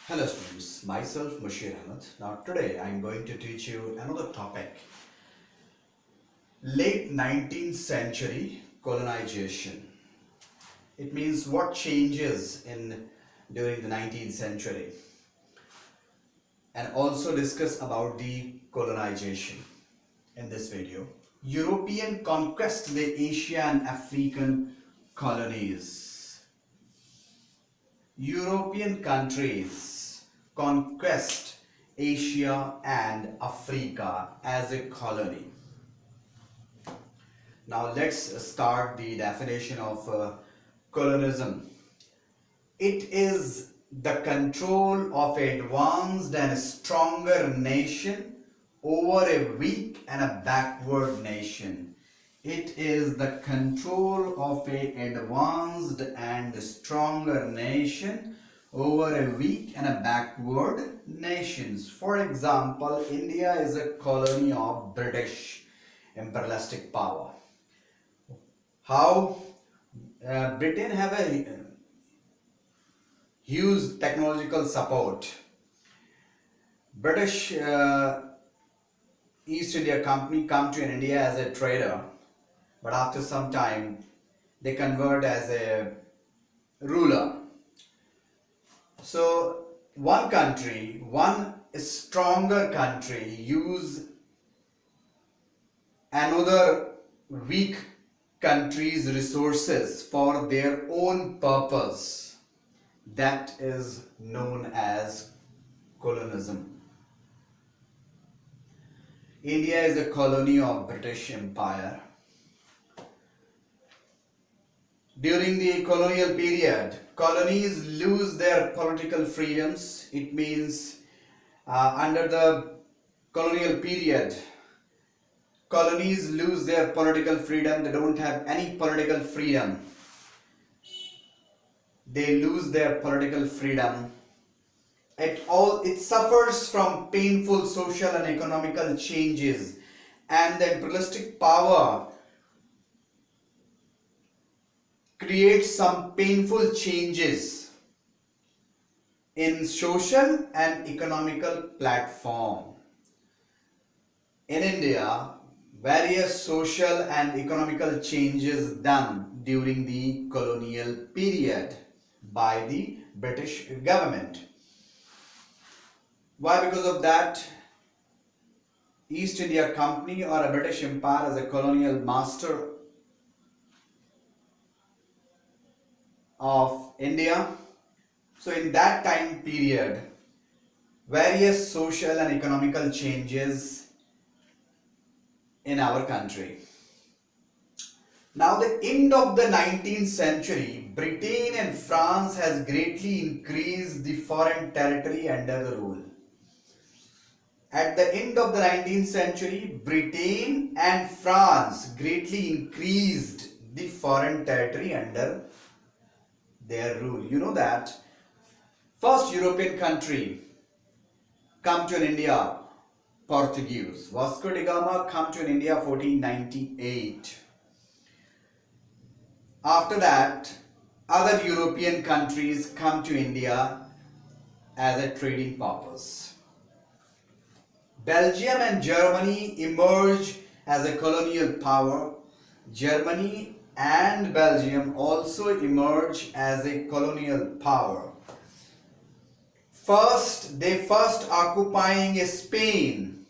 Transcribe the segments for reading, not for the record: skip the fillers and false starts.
Hello students, myself Mushir Ahmed. Now today I am going to teach you another topic. Late 19th century colonization. It means what changes in during the 19th century, and also discuss about the colonization in this video. European conquest the Asia and African colonies. European countries conquest Asia and Africa as a colony. Now let's start the definition of colonialism. It is the control of advanced and stronger nation over a weak and a backward nation. It is the control of a advanced and stronger nation over a weak and a backward nations. For example, India is a colony of British imperialistic power. How Britain have a huge technological support. British East India Company come to India as a trader, but after some time they convert as a ruler. So one country, one stronger country use another weak country's resources for their own purpose. That is known as colonialism. India is a colony of British Empire. During the colonial period, colonies lose their political freedoms. It means under the colonial period, colonies lose their political freedom. They don't have any political freedom. They lose their political freedom. It suffers from painful social and economical changes, and the imperialistic power creates some painful changes in social and economical platform. In India, various social and economical changes done during the colonial period by the British government. Why? Because of that, East India Company or a British Empire as a colonial master of India. So in that time period, various social and economical changes in our country. Now the end of the 19th century, Britain and France has greatly increased the foreign territory under the rule. At the end of the 19th century, Britain and France greatly increased the foreign territory under their rule. You know that first European country come to India, Portuguese. Vasco da Gama come to India 1498. After that, other European countries come to India as a trading purpose. Belgium and Germany emerge as a colonial power. Germany and Belgium also emerge as a colonial power. They first occupying Spain.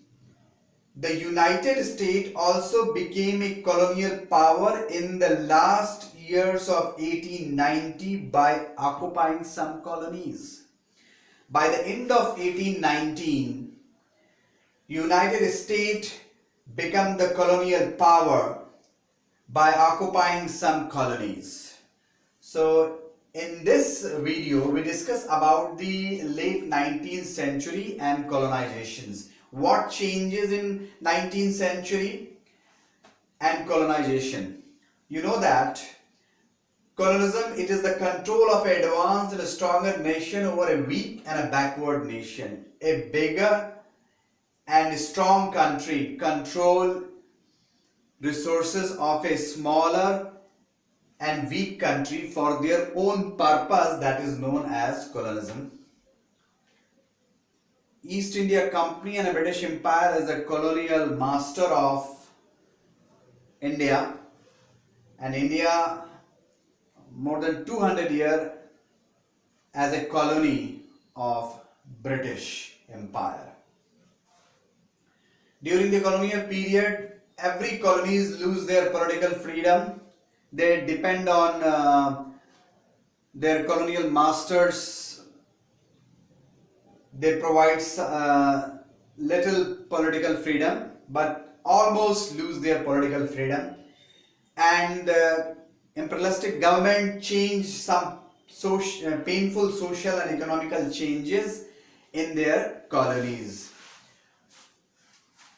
The United States also became a colonial power in the last years of 1890 by occupying some colonies. By the end of 1819, United States became the colonial power by occupying some colonies. So in this video, we discuss about the late 19th century and colonizations. What changes in 19th century and colonization? You know that colonialism, it is the control of an advanced and a stronger nation over a weak and a backward nation. A bigger and strong country control resources of a smaller and weak country for their own purpose. That is known as colonialism. East India Company and a British Empire as a colonial master of India, and India more than 200 years as a colony of British Empire. During the colonial period, every colonies lose their political freedom. They depend on their colonial masters. They provide little political freedom, but almost lose their political freedom. And imperialistic government changed some painful social and economical changes in their colonies.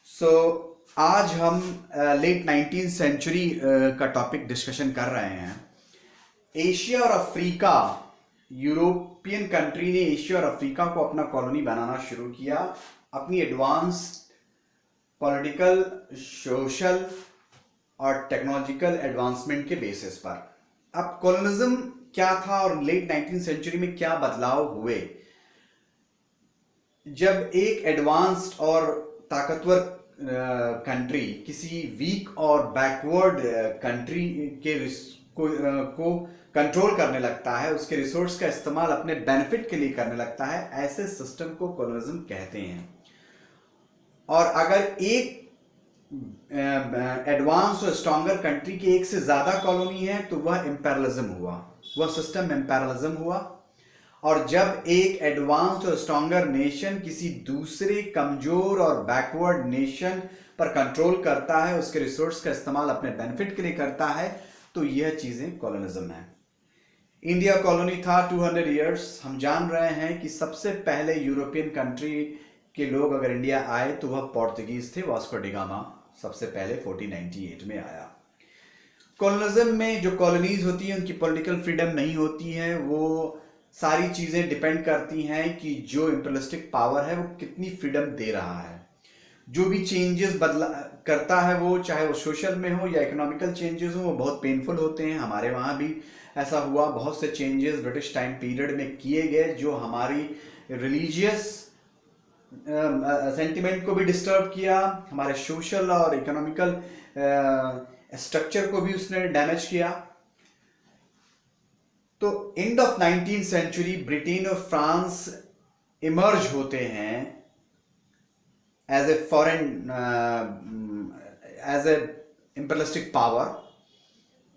So आज हम late 19th century का topic discussion कर रहे हैं. Asia और Africa, European country ने Asia और Africa को अपना कॉलोनी बनाना शुरू किया अपनी एडवांस पॉलिटिकल, सोशल और टेक्नोलॉजिकल एडवांसमेंट के बेसिस पर. अब कॉलोनिज्म क्या था और लेट 19th सेंचुरी में क्या बदलाव हुए? जब एक एडवांस्ड और ताकतवर कंट्री किसी वीक और बैकवर्ड कंट्री के को कंट्रोल करने लगता है, उसके रिसोर्स का इस्तेमाल अपने बेनिफिट के लिए करने लगता है, ऐसे सिस्टम को कॉलोनिज्म कहते हैं. और अगर एक एडवांस और स्ट्रॉन्गर कंट्री की एक से ज्यादा कॉलोनी है तो वह इंपेरियलिज्म हुआ, वह सिस्टम इंपेरियलिज्म हुआ. और जब एक एडवांस और स्ट्रॉन्गर नेशन किसी दूसरे कमजोर और बैकवर्ड नेशन पर कंट्रोल करता है, उसके रिसोर्स का इस्तेमाल अपने बेनिफिट के लिए करता है, तो यह चीजें कॉलोनिज्म है. इंडिया कॉलोनी था 200 इयर्स. हम जान रहे हैं कि सबसे पहले यूरोपियन कंट्री के लोग अगर इंडिया आए तो वह पोर्तुगीज थे. वास्को डी गामा सबसे पहले 1498 में आया. कॉलोनिज्म में जो कॉलोनीज होती हैं उनकी पॉलिटिकल फ्रीडम नहीं होती है. वो सारी चीजें डिपेंड करती हैं कि जो इंपीरियलिस्टिक पावर है वो कितनी फ्रीडम दे रहा है. जो भी चेंजेस बदला करता है वो, चाहे वो सोशल में हो या इकोनॉमिकल चेंजेस हो, वो बहुत पेनफुल होते हैं. हमारे वहाँ भी ऐसा हुआ. बहुत से चेंजेस ब्रिटिश टाइम पीरियड में किए गए जो हमारी रिलीजियस सेंटिमेंट को भी डिस्टर्ब किया, हमारे सोशल और इकोनॉमिकल स्ट्रक्चर को भी उसने डैमेज किया. तो end of 19th century Britain और फ्रांस इमर्ज होते हैं as a foreign, as a imperialistic power,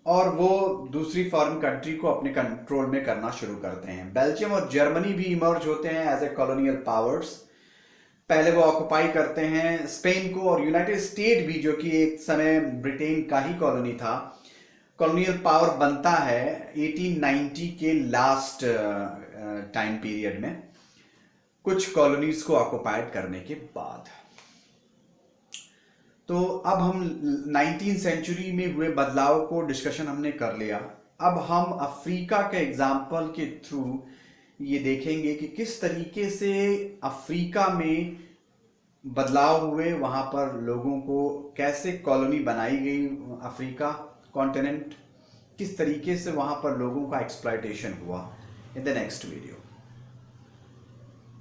और वो दूसरी फॉरेन कंट्री को अपने कंट्रोल में करना शुरू करते हैं. बेल्जियम और जर्मनी भी इमर्ज होते हैं एज ए कॉलोनियल पावर्स. पहले वो ऑक्युपाई करते हैं स्पेन को, और यूनाइटेड स्टेट भी, जो कि एक समय ब्रिटेन का ही कॉलोनी था, कॉलोनियल पावर बनता है 1890 के लास्ट टाइम पीरियड में, कुछ कॉलोनीज को ऑक्युपाइड करने के बाद. तो अब हम 19th सेंचुरी में हुए बदलाव को डिस्कशन हमने कर लिया. अब हम अफ्रीका के एग्जाम्पल के थ्रू ये देखेंगे कि किस तरीके से अफ्रीका में बदलाव हुए, वहां पर लोगों को कैसे कॉलोनी बनाई गई, अफ्रीका कॉन्टिनेंट किस तरीके से वहां पर लोगों का एक्सप्लॉयटेशन हुआ. In the next video.